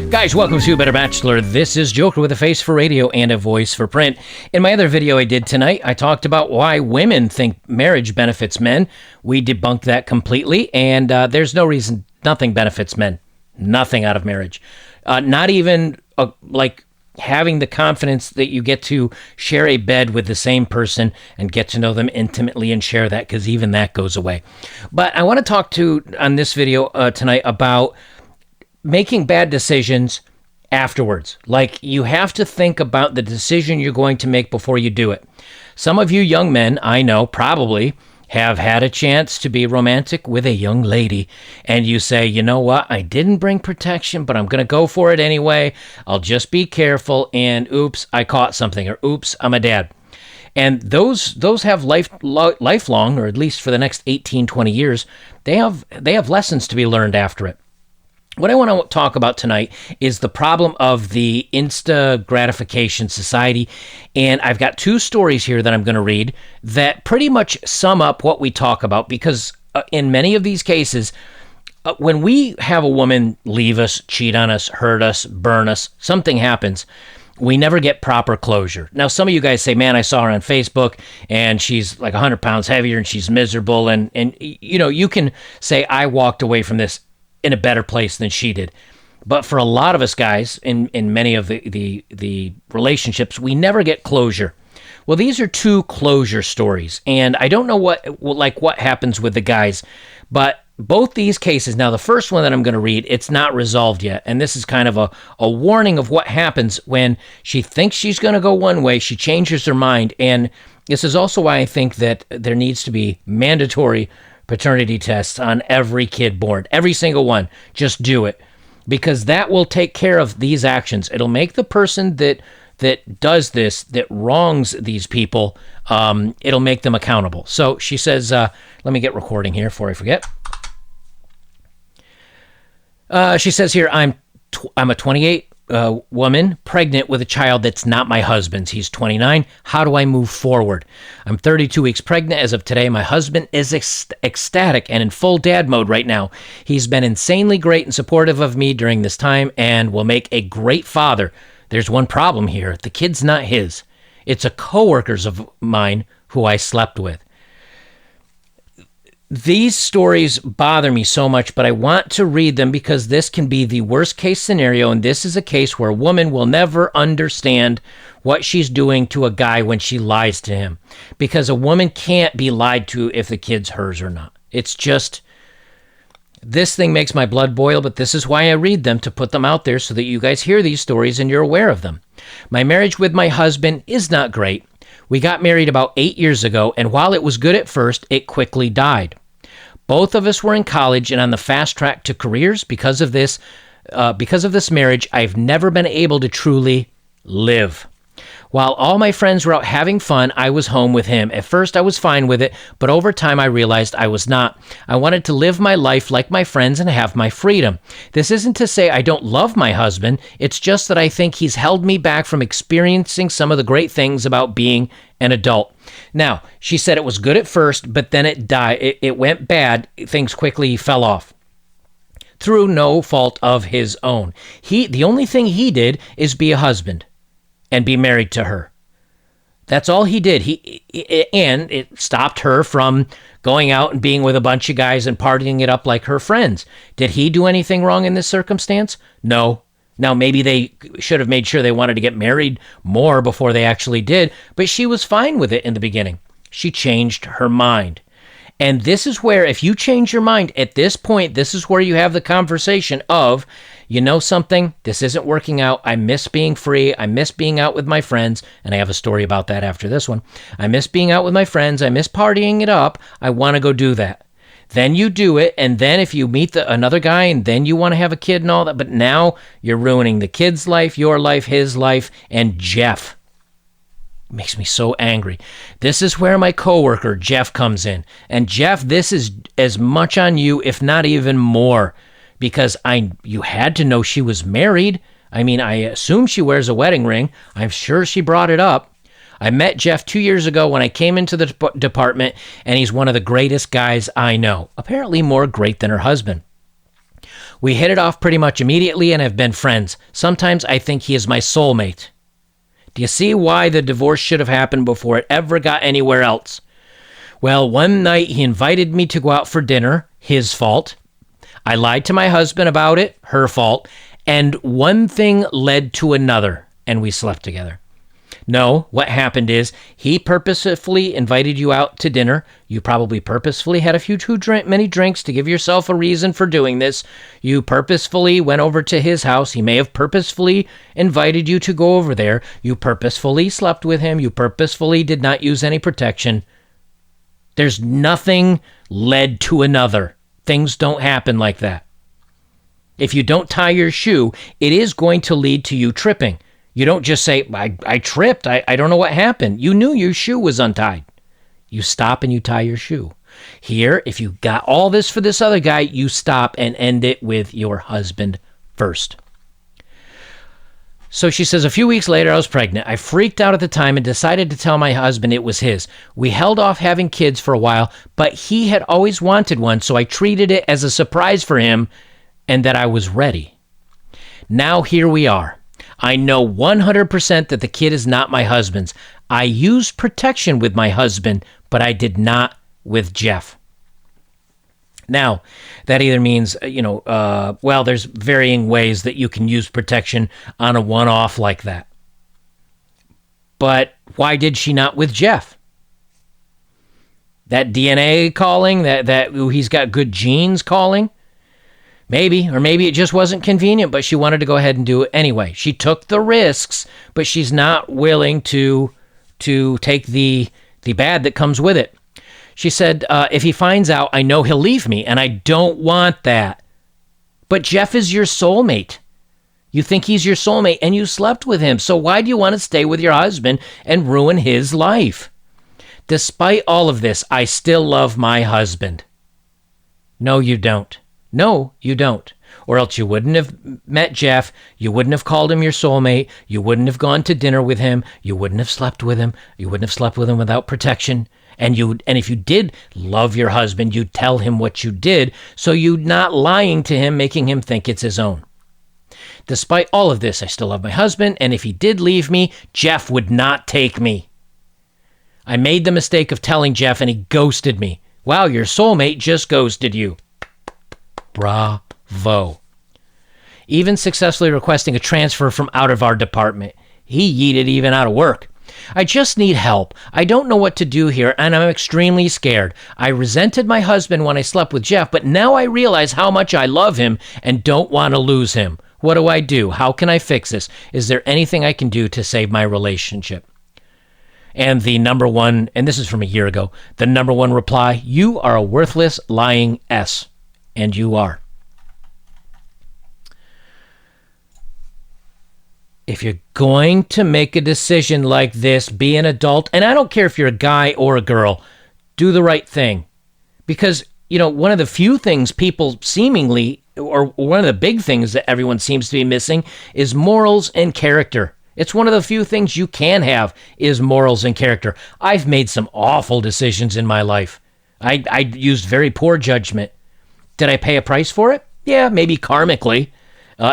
Guys, welcome to Better Bachelor. This is Joker with a face for radio and a voice for print. In my other video I did tonight, I talked about why women think marriage benefits men. We debunked that completely, and there's no reason nothing benefits men. Nothing out of marriage. Not even like having the confidence that you get to share a bed with the same person and get to know them intimately and share that, because even that goes away. But I want to talk on this video tonight about making bad decisions afterwards. Like, you have to think about the decision you're going to make before you do it. Some of you young men, I know, probably have had a chance to be romantic with a young lady, and you say, you know what, I didn't bring protection, but I'm going to go for it anyway. I'll just be careful, and oops, I caught something, or oops, I'm a dad. And those have lifelong, or at least for the next 18, 20 years, they have lessons to be learned after it. What I want to talk about tonight is the problem of the Insta gratification society, and I've got two stories here that I'm going to read that pretty much sum up what we talk about, because in many of these cases, when we have a woman leave us, cheat on us, hurt us, burn us, something happens, we never get proper closure. Now, some of you guys say, man, I saw her on Facebook, and she's like 100 pounds heavier, and she's miserable, and you know, you can say, I walked away from this in a better place than she did. But for a lot of us guys, in many of the relationships, we never get closure. Well, these are two closure stories, and I don't know what happens with the guys, but both these cases, now the first one that I'm going to read, it's not resolved yet, and this is kind of a warning of what happens when she thinks she's going to go one way, she changes her mind, and this is also why I think that there needs to be mandatory paternity tests on every kid born, every single one. Just do it, because that will take care of these actions. It'll make the person that does this, that wrongs these people, it'll make them accountable. So she says, let me get recording here before I forget. She says here, I'm a 28 woman pregnant with a child that's not my husband's. He's 29. How do I move forward? I'm 32 weeks pregnant as of today. My husband is ecstatic and in full dad mode right now. He's been insanely great and supportive of me during this time and will make a great father. There's one problem here. The kid's not his. It's a coworker's of mine who I slept with. These stories bother me so much, but I want to read them because this can be the worst case scenario, and this is a case where a woman will never understand what she's doing to a guy when she lies to him, because a woman can't be lied to if the kid's hers or not. It's just, this thing makes my blood boil, but this is why I read them, to put them out there so that you guys hear these stories and you're aware of them. My marriage with my husband is not great. We got married about 8 years ago, and while it was good at first, it quickly died. Both of us were in college and on the fast track to careers. Because of this marriage, I've never been able to truly live. While all my friends were out having fun, I was home with him. At first, I was fine with it, but over time, I realized I was not. I wanted to live my life like my friends and have my freedom. This isn't to say I don't love my husband. It's just that I think he's held me back from experiencing some of the great things about being an adult. Now, she said it was good at first, but then it died. It went bad. Things quickly fell off through no fault of his own. The only thing he did is be a husband and be married to her. That's all he did. And it stopped her from going out and being with a bunch of guys and partying it up like her friends. Did he do anything wrong in this circumstance? No. Now, maybe they should have made sure they wanted to get married more before they actually did, but she was fine with it in the beginning. She changed her mind. And this is where, if you change your mind at this point, this is where you have the conversation of, you know something, this isn't working out. I miss being free. I miss being out with my friends. And I have a story about that after this one. I miss being out with my friends. I miss partying it up. I want to go do that. Then you do it, and then if you meet another guy, and then you want to have a kid and all that, but now you're ruining the kid's life, your life, his life, and Jeff. It makes me so angry. This is where my coworker, Jeff, comes in. And Jeff, this is as much on you, if not even more, because you had to know she was married. I mean, I assume she wears a wedding ring. I'm sure she brought it up. I met Jeff 2 years ago when I came into the department, and he's one of the greatest guys I know. Apparently more great than her husband. We hit it off pretty much immediately and have been friends. Sometimes I think he is my soulmate. Do you see why the divorce should have happened before it ever got anywhere else? Well, one night he invited me to go out for dinner. His fault. I lied to my husband about it. Her fault. And one thing led to another, and we slept together. No, what happened is he purposefully invited you out to dinner. You probably purposefully had a few too many drinks to give yourself a reason for doing this. You purposefully went over to his house. He may have purposefully invited you to go over there. You purposefully slept with him. You purposefully did not use any protection. There's nothing led to another. Things don't happen like that. If you don't tie your shoe, it is going to lead to you tripping. You don't just say, I tripped. I don't know what happened. You knew your shoe was untied. You stop and you tie your shoe. Here, if you got all this for this other guy, you stop and end it with your husband first. So she says, a few weeks later, I was pregnant. I freaked out at the time and decided to tell my husband it was his. We held off having kids for a while, but he had always wanted one, so I treated it as a surprise for him and that I was ready. Now here we are. I know 100% that the kid is not my husband's. I used protection with my husband, but I did not with Jeff. Now, that either means, well, there's varying ways that you can use protection on a one-off like that. But why did she not with Jeff? That DNA calling, that he's got good genes calling? Maybe, or maybe it just wasn't convenient, but she wanted to go ahead and do it anyway. She took the risks, but she's not willing to take the bad that comes with it. She said, if he finds out, I know he'll leave me, and I don't want that. But Jeff is your soulmate. You think he's your soulmate, and you slept with him, so why do you want to stay with your husband and ruin his life? Despite all of this, I still love my husband. No, you don't. No, you don't. Or else you wouldn't have met Jeff. You wouldn't have called him your soulmate. You wouldn't have gone to dinner with him. You wouldn't have slept with him. You wouldn't have slept with him without protection. And if you did love your husband, you'd tell him what you did, so you're not lying to him, making him think it's his own. Despite all of this, I still love my husband, and if he did leave me, Jeff would not take me. I made the mistake of telling Jeff, and he ghosted me. Wow, your soulmate just ghosted you. Bravo. Even successfully requesting a transfer from out of our department. He yeeted even out of work. I just need help. I don't know what to do here, and I'm extremely scared. I resented my husband when I slept with Jeff, but now I realize how much I love him and don't want to lose him. What do I do? How can I fix this? Is there anything I can do to save my relationship? And the number one, and this is from a year ago, the number one reply, you are a worthless, lying S. And you are. If you're going to make a decision like this, be an adult, and I don't care if you're a guy or a girl, do the right thing. Because, one of the few things people seemingly, or one of the big things that everyone seems to be missing is morals and character. It's one of the few things you can have is morals and character. I've made some awful decisions in my life. I used very poor judgment. Did I pay a price for it? Yeah, maybe karmically.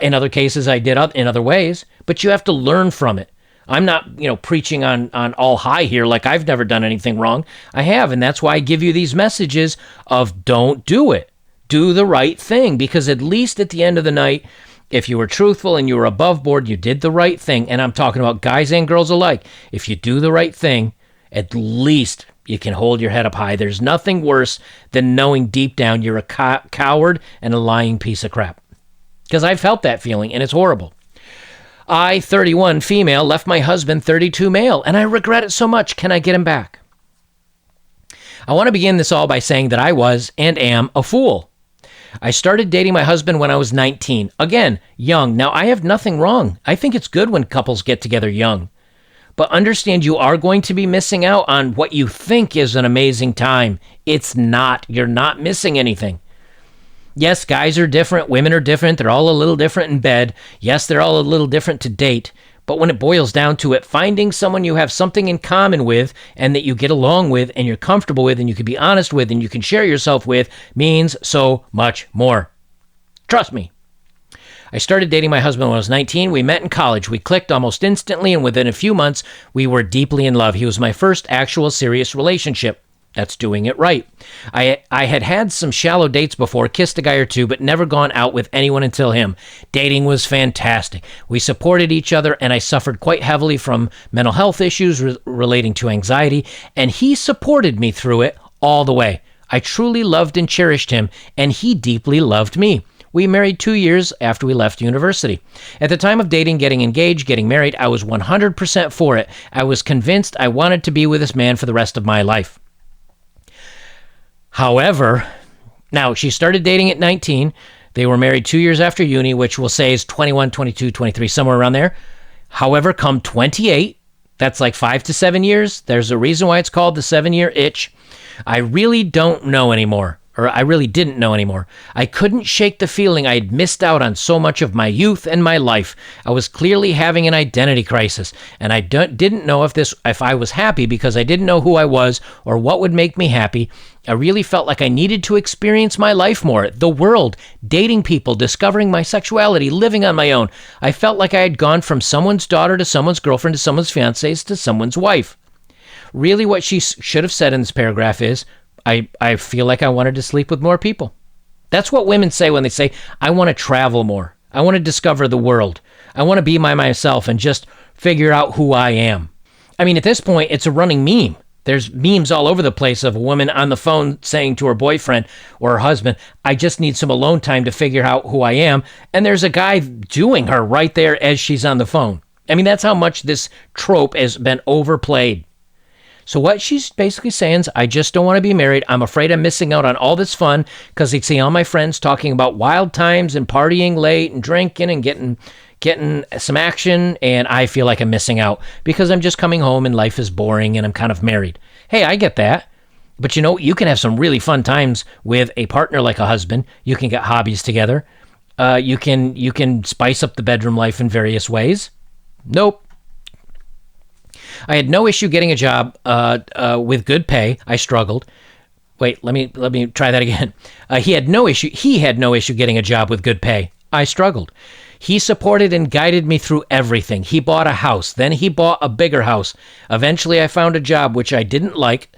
In other cases, I did in other ways. But you have to learn from it. I'm not, preaching on all high here like I've never done anything wrong. I have, and that's why I give you these messages of don't do it. Do the right thing, because at least at the end of the night, if you were truthful and you were above board, you did the right thing. And I'm talking about guys and girls alike. If you do the right thing, at least you can hold your head up high. There's nothing worse than knowing deep down you're a coward and a lying piece of crap. Because I've felt that feeling, and it's horrible. I, 31, female, left my husband, 32, male, and I regret it so much. Can I get him back? I want to begin this all by saying that I was and am a fool. I started dating my husband when I was 19. Again, young. Now, I have nothing wrong. I think it's good when couples get together young. But understand you are going to be missing out on what you think is an amazing time. It's not. You're not missing anything. Yes, guys are different. Women are different. They're all a little different in bed. Yes, they're all a little different to date. But when it boils down to it, finding someone you have something in common with and that you get along with and you're comfortable with and you can be honest with and you can share yourself with means so much more. Trust me, I started dating my husband when I was 19. We met in college. We clicked almost instantly, and within a few months, we were deeply in love. He was my first actual serious relationship. That's doing it right. I had some shallow dates before, kissed a guy or two, but never gone out with anyone until him. Dating was fantastic. We supported each other, and I suffered quite heavily from mental health issues relating to anxiety, and he supported me through it all the way. I truly loved and cherished him, and he deeply loved me. We married 2 years after we left university. At the time of dating, getting engaged, getting married, I was 100% for it. I was convinced I wanted to be with this man for the rest of my life. However, now she started dating at 19. They were married 2 years after uni, which we'll say is 21, 22, 23, somewhere around there. However, come 28, that's like 5 to 7 years. There's a reason why it's called the 7-year itch. I really don't know anymore. Or I really didn't know anymore. I couldn't shake the feeling I had missed out on so much of my youth and my life. I was clearly having an identity crisis, and I didn't know if I was happy because I didn't know who I was or what would make me happy. I really felt like I needed to experience my life more, the world, dating people, discovering my sexuality, living on my own. I felt like I had gone from someone's daughter to someone's girlfriend to someone's fiancé to someone's wife. Really, what she should have said in this paragraph is, I feel like I wanted to sleep with more people. That's what women say when they say, I want to travel more. I want to discover the world. I want to be myself and just figure out who I am. I mean, at this point, it's a running meme. There's memes all over the place of a woman on the phone saying to her boyfriend or her husband, I just need some alone time to figure out who I am. And there's a guy doing her right there as she's on the phone. I mean, that's how much this trope has been overplayed. So what she's basically saying is, I just don't want to be married. I'm afraid I'm missing out on all this fun because I see all my friends talking about wild times and partying late and drinking and getting some action, and I feel like I'm missing out because I'm just coming home and life is boring and I'm kind of married. Hey, I get that. But you can have some really fun times with a partner like a husband. You can get hobbies together. You can spice up the bedroom life in various ways. Nope. I had no issue getting a job with good pay. I struggled. Wait, let me try that again. He had no issue getting a job with good pay. I struggled. He supported and guided me through everything. He bought a house. Then he bought a bigger house. Eventually, I found a job which I didn't like,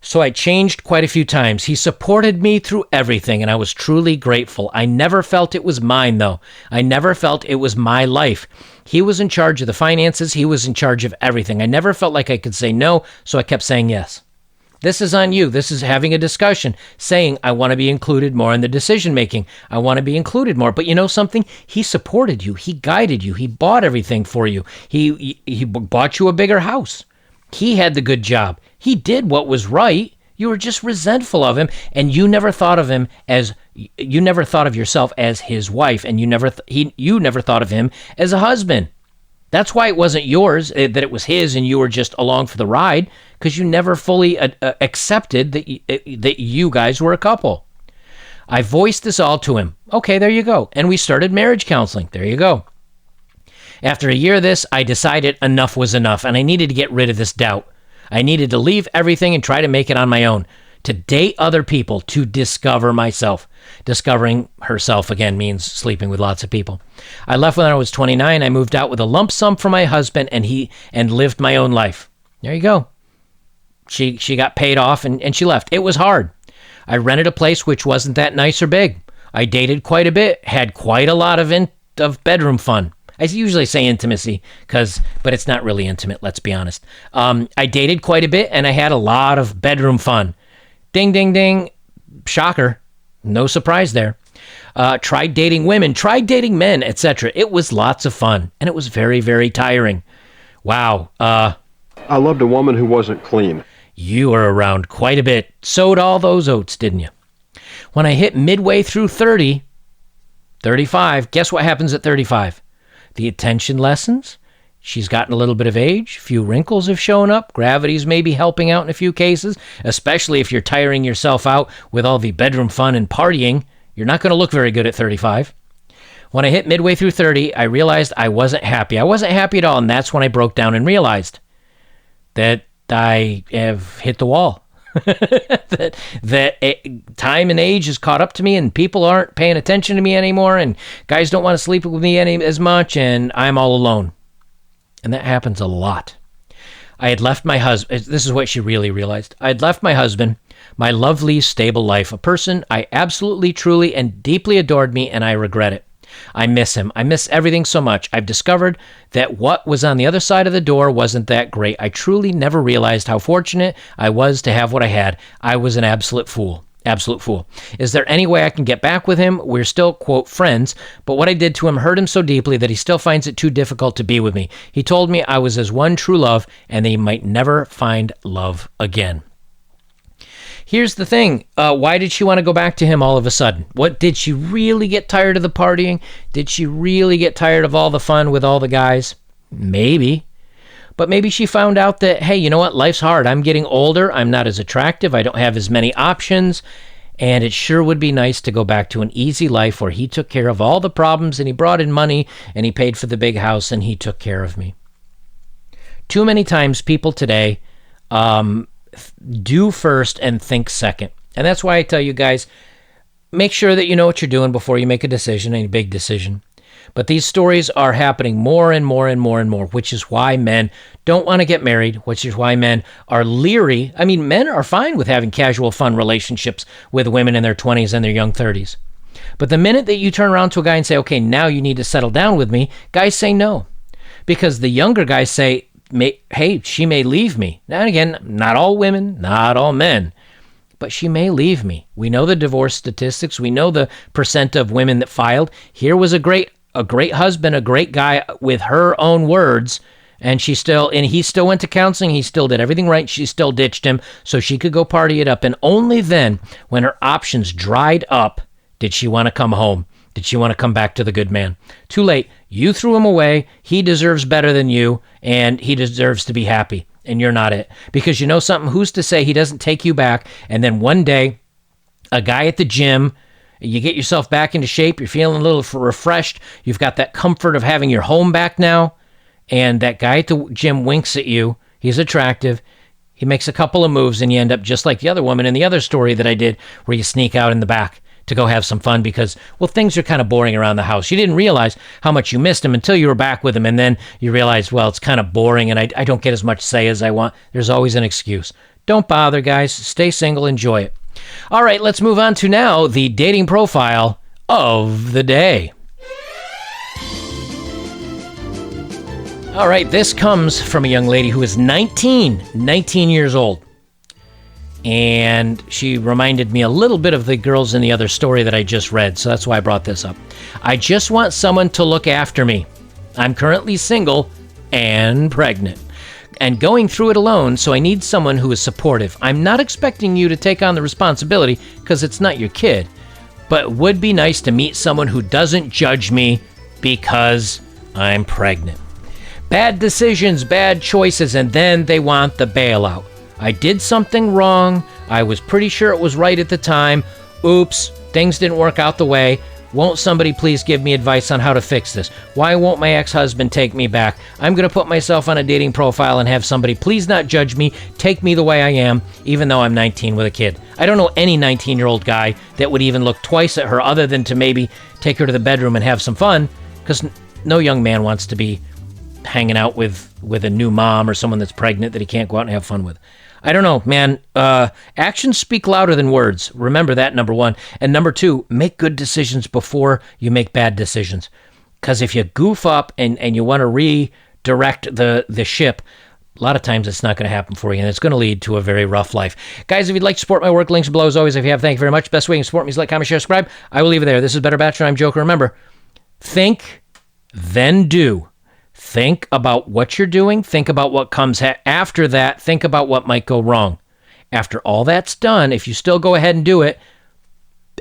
so I changed quite a few times. He supported me through everything, and I was truly grateful. I never felt it was mine, though. I never felt it was my life. He was in charge of the finances. He was in charge of everything. I never felt like I could say no, so I kept saying yes. This is on you. This is having a discussion, saying, I want to be included more in the decision-making. I want to be included more. But you know something? He supported you. He guided you. He bought everything for you. He bought you a bigger house. He had the good job. He did what was right. You were just resentful of him, and you never thought of yourself as his wife, and you never thought of him as a husband. That's why it wasn't yours, that it was his, and you were just along for the ride, because you never fully accepted that you guys were a couple. I voiced this all to him. Okay, there you go. And we started marriage counseling. There you go. After a year of this, I decided enough was enough, and I needed to get rid of this doubt. I needed to leave everything and try to make it on my own, to date other people, to discover myself. Discovering herself, again, means sleeping with lots of people. I left when I was 29. I moved out with a lump sum for my husband, and lived my own life. There you go. She got paid off, and she left. It was hard. I rented a place which wasn't that nice or big. I dated quite a bit, had quite a lot of bedroom fun. I usually say intimacy, but it's not really intimate, let's be honest. I dated quite a bit, and I had a lot of bedroom fun. Ding, ding, ding. Shocker. No surprise there. Tried dating women, tried dating men, etc. It was lots of fun, and it was very, very tiring. Wow. I loved a woman who wasn't clean. You were around quite a bit. Sowed all those oats, didn't you? When I hit midway through 35, guess what happens at 35? The attention lessens. She's gotten a little bit of age. A few wrinkles have shown up. Gravity's maybe helping out in a few cases, especially if you're tiring yourself out with all the bedroom fun and partying. You're not going to look very good at 35. When I hit midway through 30, I realized I wasn't happy. I wasn't happy at all, and that's when I broke down and realized that I have hit the wall. that time and age has caught up to me, and people aren't paying attention to me anymore, and guys don't want to sleep with me as much, and I'm all alone. And that happens a lot. I had left my husband. This is what she really realized. I had left my husband, my lovely, stable life, a person I absolutely, truly, and deeply adored me, and I regret it. I miss him. I miss everything so much. I've discovered that what was on the other side of the door wasn't that great. I truly never realized how fortunate I was to have what I had. I was an absolute fool. Absolute fool. Is there any way I can get back with him? We're still, quote, friends, but what I did to him hurt him so deeply that he still finds it too difficult to be with me. He told me I was his one true love and that he might never find love again. Here's the thing. Why did she want to go back to him all of a sudden? What, did she really get tired of the partying? Did she really get tired of all the fun with all the guys? Maybe. But maybe she found out that, hey, you know what? Life's hard. I'm getting older. I'm not as attractive. I don't have as many options. And it sure would be nice to go back to an easy life where he took care of all the problems and he brought in money and he paid for the big house and he took care of me. Too many times people today do first and think second. And that's why I tell you guys, make sure that you know what you're doing before you make a decision, a big decision. But these stories are happening more and more and more and more, which is why men don't want to get married, which is why men are leery. I mean, men are fine with having casual, fun relationships with women in their 20s and their young 30s. But the minute that you turn around to a guy and say, okay, now you need to settle down with me, guys say no. Because the younger guys say, hey, she may leave me. Now, again, not all women, not all men, but she may leave me. We know the divorce statistics. We know the percent of women that filed. Here was a great husband, a great guy with her own words, and he still went to counseling. He still did everything right. She still ditched him so she could go party it up. And only then, when her options dried up, did she want to come home. Did she want to come back to the good man? Too late. You threw him away. He deserves better than you, and he deserves to be happy. And you're not it. Because you know something? Who's to say he doesn't take you back, and then one day, a guy at the gym, you get yourself back into shape, you're feeling a little refreshed, you've got that comfort of having your home back now, and that guy at the gym winks at you, he's attractive, he makes a couple of moves, and you end up just like the other woman in the other story that I did, where you sneak out in the back to go have some fun because, well, things are kind of boring around the house. You didn't realize how much you missed him until you were back with him, and then you realize, well, it's kind of boring, and I don't get as much say as I want. There's always an excuse. Don't bother, guys. Stay single. Enjoy it. All right, let's move on to now the dating profile of the day. All right, this comes from a young lady who is 19 years old. And she reminded me a little bit of the girls in the other story that I just read, so that's why I brought this up. I just want someone to look after me. I'm currently single and pregnant and going through it alone, so I need someone who is supportive. I'm not expecting you to take on the responsibility because it's not your kid, but it would be nice to meet someone who doesn't judge me because I'm pregnant. Bad decisions, bad choices, and then they want the bailout. I did something wrong. I was pretty sure it was right at the time. Oops, things didn't work out the way. Won't somebody please give me advice on how to fix this? Why won't my ex-husband take me back? I'm going to put myself on a dating profile and have somebody please not judge me, take me the way I am, even though I'm 19 with a kid. I don't know any 19-year-old guy that would even look twice at her other than to maybe take her to the bedroom and have some fun, because no young man wants to be hanging out with a new mom or someone that's pregnant that he can't go out and have fun with. I don't know, man. Actions speak louder than words. Remember that, number one. And number two, make good decisions before you make bad decisions. Because if you goof up and you want to redirect the ship, a lot of times it's not going to happen for you, and it's going to lead to a very rough life. Guys, if you'd like to support my work, links below as always. If you have, thank you very much. Best way you can support me is like, comment, share, subscribe. I will leave it there. This is Better Bachelor. I'm Joker. Remember, think, then do. Think about what you're doing. Think about what comes after that. Think about what might go wrong. After all that's done, if you still go ahead and do it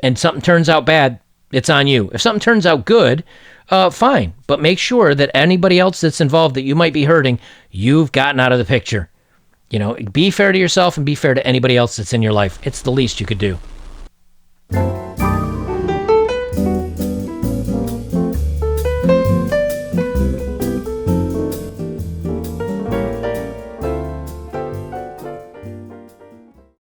and something turns out bad, it's on you. If something turns out good, fine. But make sure that anybody else that's involved that you might be hurting, you've gotten out of the picture. You know, be fair to yourself and be fair to anybody else that's in your life. It's the least you could do.